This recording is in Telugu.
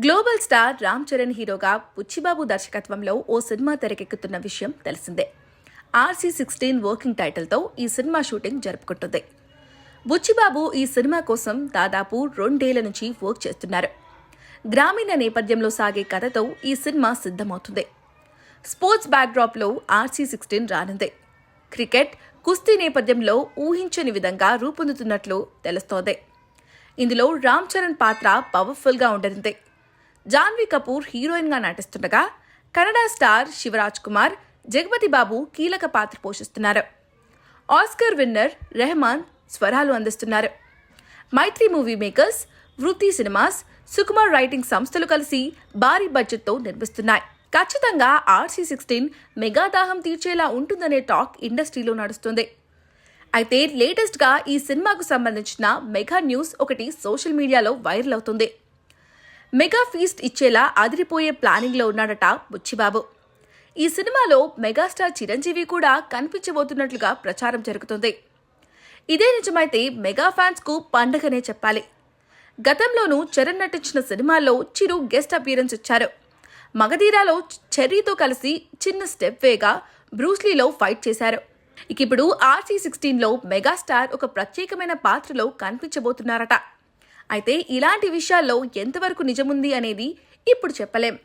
గ్లోబల్ స్టార్ రామ్ చరణ్ హీరోగా బుచ్చిబాబు దర్శకత్వంలో ఓ సినిమా తెరకెక్కుతున్న విషయం తెలిసిందే. RC16 వర్కింగ్ టైటిల్తో ఈ సినిమా షూటింగ్ జరుపుకుంటుంది. బుచ్చిబాబు ఈ సినిమా కోసం దాదాపు 2 ఏళ్ల నుంచి వర్క్ చేస్తున్నారు. గ్రామీణ నేపథ్యంలో సాగే కథతో ఈ సినిమా సిద్ధమవుతుంది. స్పోర్ట్స్ బ్యాక్డ్రాప్లో RC16 రానుంది. క్రికెట్, కుస్తీ నేపథ్యంలో ఊహించని విధంగా రూపొందుతున్నట్లు తెలుస్తోంది. ఇందులో రామ్ చరణ్ పాత్ర పవర్ఫుల్గా ఉండనుంది. జాన్వీ కపూర్ హీరోయిన్గా నటిస్తుండగా కన్నడ స్టార్ శివరాజ్ కుమార్, జగపతి బాబు కీలక పాత్ర పోషిస్తున్నారు. ఆస్కర్ విన్నర్ రెహమాన్ స్వరాలు అందిస్తున్నారు. మైత్రి మూవీ మేకర్స్, వృత్తి సినిమాస్, సుకుమార్ రైటింగ్ సంస్థలు కలిసి భారీ బడ్జెట్తో నిర్మిస్తున్నాయి. ఖచ్చితంగా RC16 మెగాదాహం తీర్చేలా ఉంటుందనే టాక్ ఇండస్ట్రీలో నడుస్తుంది. అయితే లేటెస్ట్గా ఈ సినిమాకు సంబంధించిన మెగా న్యూస్ ఒకటి సోషల్ మీడియాలో వైరల్ అవుతుంది. మెగా ఫీస్ట్ ఇచ్చేలా అదిరిపోయే ప్లానింగ్లో ఉన్నాడట బుచ్చిబాబు. ఈ సినిమాలో మెగాస్టార్ చిరంజీవి కూడా కనిపించబోతున్నట్లుగా ప్రచారం జరుగుతుంది. ఇదే నిజమైతే మెగా ఫ్యాన్స్కు పండగనే చెప్పాలి. గతంలోనూ చరణ్ నటించిన సినిమాల్లో చిరు గెస్ట్ అపియరెన్స్ ఇచ్చారు. మగధీరాలో చెర్రీతో కలిసి చిన్న స్టెప్ వేగా బ్రూస్లీలో ఫైట్ చేశారు. ఇప్పుడు RC16లో మెగాస్టార్ ఒక ప్రత్యేకమైన పాత్రలో కనిపించబోతున్నారట. అయితే ఇలాంటి విషయాల్లో ఎంతవరకు నిజముంది అనేది ఇప్పుడు చెప్పలేం.